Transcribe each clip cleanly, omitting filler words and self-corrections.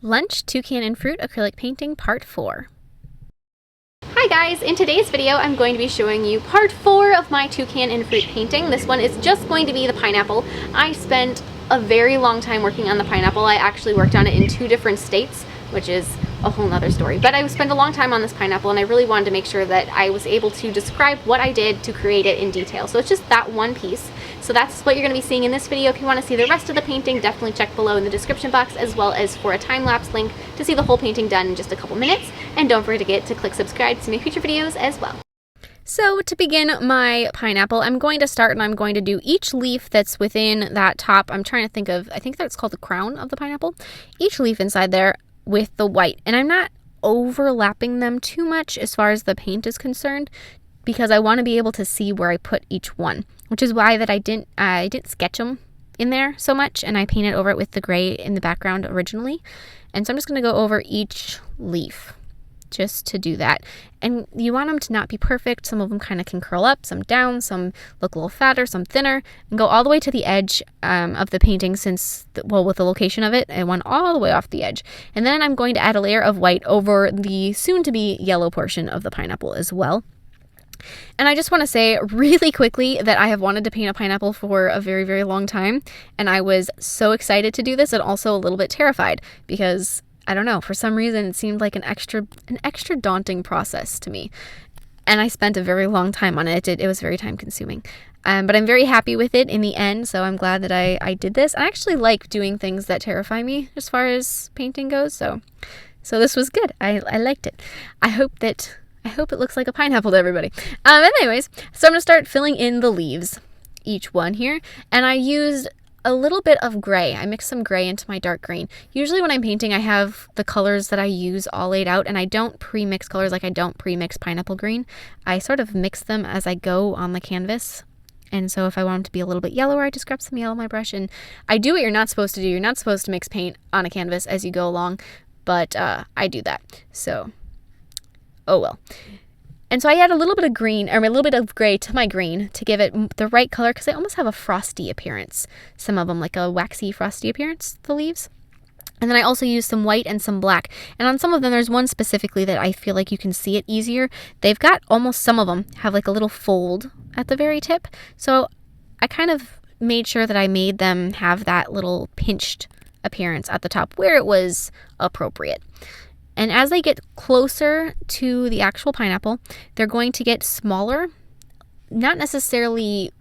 Lunch, Toucan and Fruit Acrylic Painting Part 4. Hi guys, in today's video I'm going to be showing you part 4 of my toucan and fruit painting. This one is just going to be the pineapple. I spent a very long time working on the pineapple. I actually worked on it in 2 different states, which is a whole nother story. But I spent a long time on this pineapple and I really wanted to make sure that I was able to describe what I did to create it in detail. So it's just that one piece. So that's what you're going to be seeing in this video. If you want to see the rest of the painting, definitely check below in the description box, as well as for a time-lapse link to see the whole painting done in just a couple minutes. And don't forget to click subscribe to see my future videos as well. So to begin my pineapple, I'm going to start and I'm going to do each leaf that's within that top. I'm trying to think of, I think that's called the crown of the pineapple. Each leaf inside there with the white. And I'm not overlapping them too much as far as the paint is concerned, because I want to be able to see where I put each one, which is why that I didn't sketch them in there so much, and I painted over it with the gray in the background originally. And so I'm just going to go over each leaf just to do that. And you want them to not be perfect. Some of them kind of can curl up, some down, some look a little fatter, some thinner, and go all the way to the edge of the painting, since, with the location of it, I went all the way off the edge. And then I'm going to add a layer of white over the soon-to-be yellow portion of the pineapple as well. And I just want to say really quickly that I have wanted to paint a pineapple for a very, very long time. And I was so excited to do this and also a little bit terrified because, I don't know, for some reason it seemed like an extra daunting process to me. And I spent a very long time on it. It was very time consuming. But I'm very happy with it in the end, so I'm glad that I did this. I actually like doing things that terrify me as far as painting goes, so this was good. I liked it. I hope it looks like a pineapple to everybody. Anyways, so I'm going to start filling in the leaves, each one here. And I used a little bit of gray. I mixed some gray into my dark green. Usually when I'm painting, I have the colors that I use all laid out, and I don't pre-mix colors. Like I don't pre-mix pineapple green. I sort of mix them as I go on the canvas. And so if I want them to be a little bit yellower, I just grab some yellow on my brush. And I do what you're not supposed to do. You're not supposed to mix paint on a canvas as you go along, but I do that. So oh well. And so I add a little bit of green, or a little bit of gray to my green to give it the right color, because they almost have a frosty appearance. Some of them like a waxy frosty appearance, the leaves. And then I also use some white and some black. And on some of them, there's one specifically that I feel like you can see it easier. They've got almost, some of them have like a little fold at the very tip. So I kind of made sure that I made them have that little pinched appearance at the top where it was appropriate. And as they get closer to the actual pineapple, they're going to get smaller, not necessarily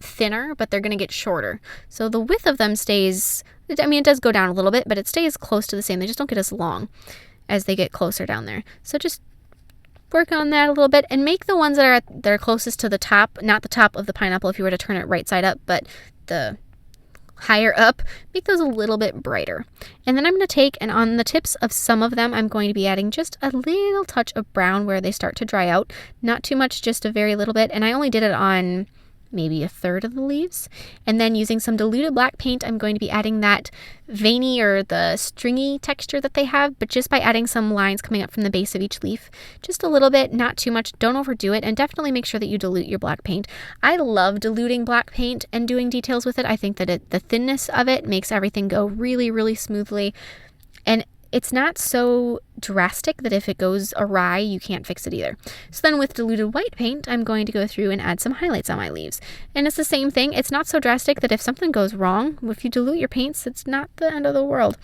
thinner, but they're going to get shorter. So the width of them stays, I mean, it does go down a little bit, but it stays close to the same. They just don't get as long as they get closer down there. So just work on that a little bit and make the ones that are closest to the top, not the top of the pineapple if you were to turn it right side up, but the higher up, make those a little bit brighter. And then I'm going to take, and on the tips of some of them, I'm going to be adding just a little touch of brown where they start to dry out. Not too much, just a very little bit. And I only did it on maybe a third of the leaves. And then using some diluted black paint, I'm going to be adding that veiny or the stringy texture that they have, but just by adding some lines coming up from the base of each leaf. Just a little bit, not too much. Don't overdo it, and definitely make sure that you dilute your black paint. I love diluting black paint and doing details with it. I think that the thinness of it makes everything go really, really smoothly. And it's not so drastic that if it goes awry, you can't fix it either. So then with diluted white paint, I'm going to go through and add some highlights on my leaves. And it's the same thing. It's not so drastic that if something goes wrong, if you dilute your paints, it's not the end of the world.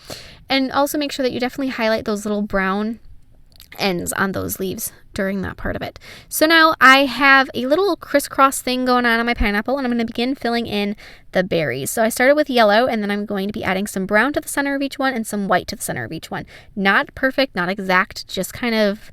And also make sure that you definitely highlight those little brown ends on those leaves during that part of it. So now I have a little crisscross thing going on my pineapple, and I'm going to begin filling in the berries. So I started with yellow, and then I'm going to be adding some brown to the center of each one and some white to the center of each one. Not perfect, not exact, just kind of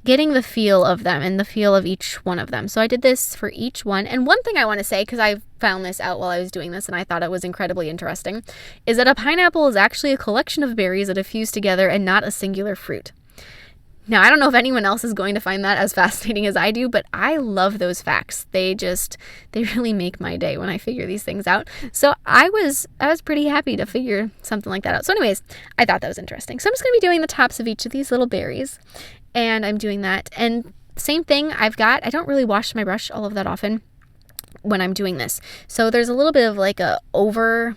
getting the feel of them and the feel of each one of them. So I did this for each one. And one thing I want to say, because I found this out while I was doing this and I thought it was incredibly interesting, is that a pineapple is actually a collection of berries that have fused together and not a singular fruit. Now, I don't know if anyone else is going to find that as fascinating as I do, but I love those facts. They really make my day when I figure these things out. So I was pretty happy to figure something like that out. So anyways, I thought that was interesting. So I'm just going to be doing the tops of each of these little berries, and I'm doing that. And same thing, I don't really wash my brush all of that often when I'm doing this. So there's a little bit of like a over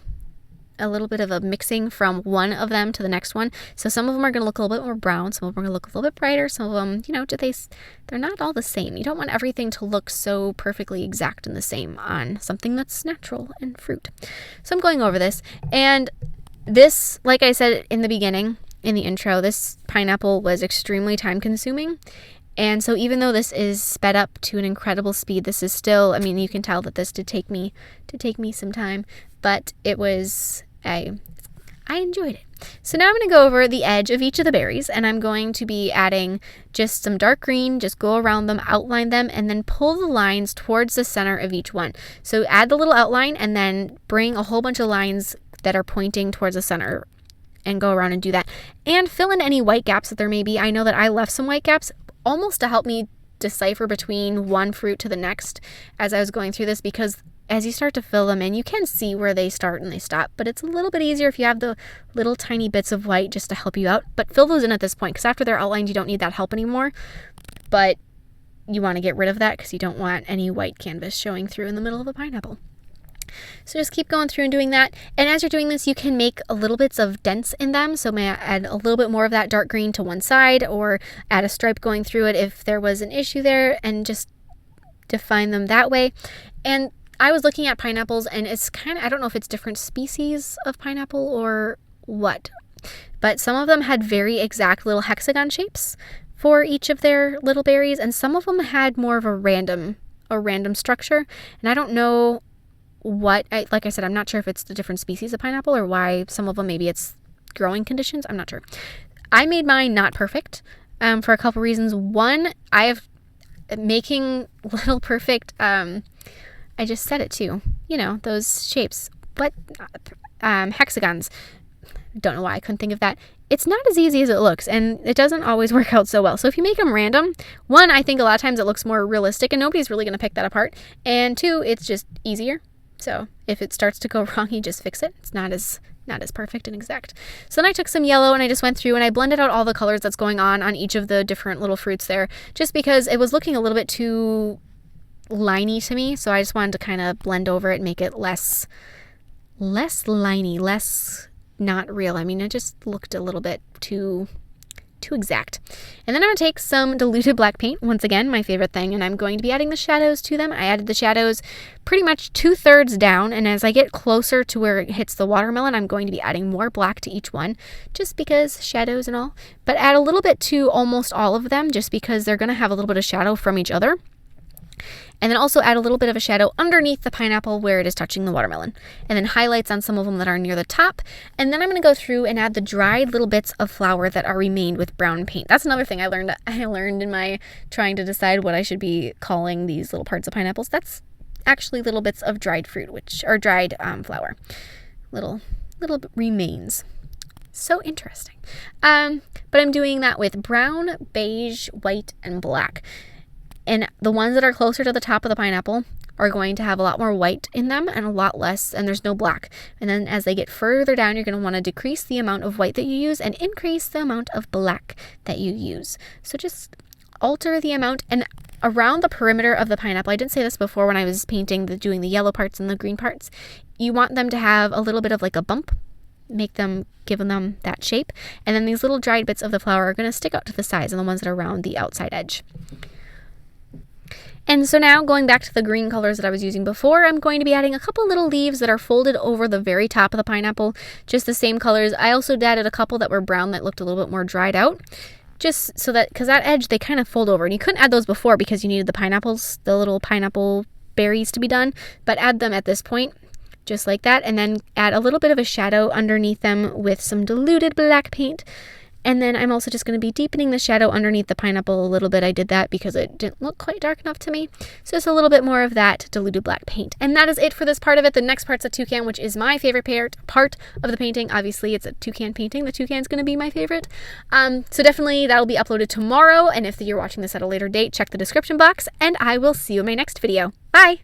a little bit of a mixing from one of them to the next one. So some of them are going to look a little bit more brown, some of them are going to look a little bit brighter, some of them, you know, they're not all the same. You don't want everything to look so perfectly exact and the same on something that's natural and fruit. So I'm going over this, and this, like I said in the beginning, in the intro, this pineapple was extremely time consuming. And so even though this is sped up to an incredible speed, this is still, I mean, you can tell that this did take me some time, but it was, I enjoyed it. So now I'm going to go over the edge of each of the berries, and I'm going to be adding just some dark green, just go around them, outline them, and then pull the lines towards the center of each one. So add the little outline and then bring a whole bunch of lines that are pointing towards the center and go around and do that. And fill in any white gaps that there may be. I know that I left some white gaps almost to help me decipher between one fruit to the next as I was going through this, because as you start to fill them in, you can see where they start and they stop, but it's a little bit easier if you have the little tiny bits of white just to help you out. But fill those in at this point, because after they're outlined, you don't need that help anymore, but you want to get rid of that because you don't want any white canvas showing through in the middle of a pineapple. So just keep going through and doing that. And as you're doing this, you can make a little bits of dents in them. So may I add a little bit more of that dark green to one side, or add a stripe going through it if there was an issue there, and just define them that way. And I was looking at pineapples, and it's kind of, I don't know if it's different species of pineapple or what, but some of them had very exact little hexagon shapes for each of their little berries, and some of them had more of a random structure. And I don't know what, like I said, I'm not sure if it's the different species of pineapple or why some of them, maybe it's growing conditions. I'm not sure. I made mine not perfect for a couple reasons. One, I have making little perfect, I just said it too, you know, those shapes, but hexagons. Don't know why I couldn't think of that. It's not as easy as it looks, and it doesn't always work out so well. So if you make them random, one, I think a lot of times it looks more realistic and nobody's really going to pick that apart. And two, it's just easier. So if it starts to go wrong, you just fix it. It's not as perfect and exact. So then I took some yellow and I just went through and I blended out all the colors that's going on each of the different little fruits there, just because it was looking a little bit too liney to me. So I just wanted to kind of blend over it, make it less liney, less not real. I mean, it just looked a little bit too exact. And then I'm going to take some diluted black paint, once again, my favorite thing, and I'm going to be adding the shadows to them. I added the shadows pretty much 2/3 down, and as I get closer to where it hits the watermelon, I'm going to be adding more black to each one, just because shadows and all. But add a little bit to almost all of them, just because they're going to have a little bit of shadow from each other. And then also add a little bit of a shadow underneath the pineapple where it is touching the watermelon. And then highlights on some of them that are near the top. And then I'm going to go through and add the dried little bits of flour that are remained with brown paint. That's another thing I learned in my trying to decide what I should be calling these little parts of pineapples. That's actually little bits of dried fruit, which are dried flour. Little remains. So interesting. But I'm doing that with brown, beige, white, and black. And the ones that are closer to the top of the pineapple are going to have a lot more white in them and a lot less, and there's no black. And then as they get further down, you're going to want to decrease the amount of white that you use and increase the amount of black that you use. So just alter the amount. And around the perimeter of the pineapple, I didn't say this before when I was painting, doing the yellow parts and the green parts, you want them to have a little bit of like a bump, giving them that shape. And then these little dried bits of the flour are going to stick out to the sides, and the ones that are around the outside edge. And so now going back to the green colors that I was using before, I'm going to be adding a couple little leaves that are folded over the very top of the pineapple, just the same colors. I also added a couple that were brown that looked a little bit more dried out, just so that, because that edge, they kind of fold over, and you couldn't add those before because you needed the little pineapple berries to be done, but add them at this point, just like that, and then add a little bit of a shadow underneath them with some diluted black paint. And then I'm also just going to be deepening the shadow underneath the pineapple a little bit. I did that because it didn't look quite dark enough to me. So just a little bit more of that diluted black paint. And that is it for this part of it. The next part's a toucan, which is my favorite part of the painting. Obviously, it's a toucan painting. The toucan's going to be my favorite. So definitely that'll be uploaded tomorrow. And if you're watching this at a later date, check the description box. And I will see you in my next video. Bye!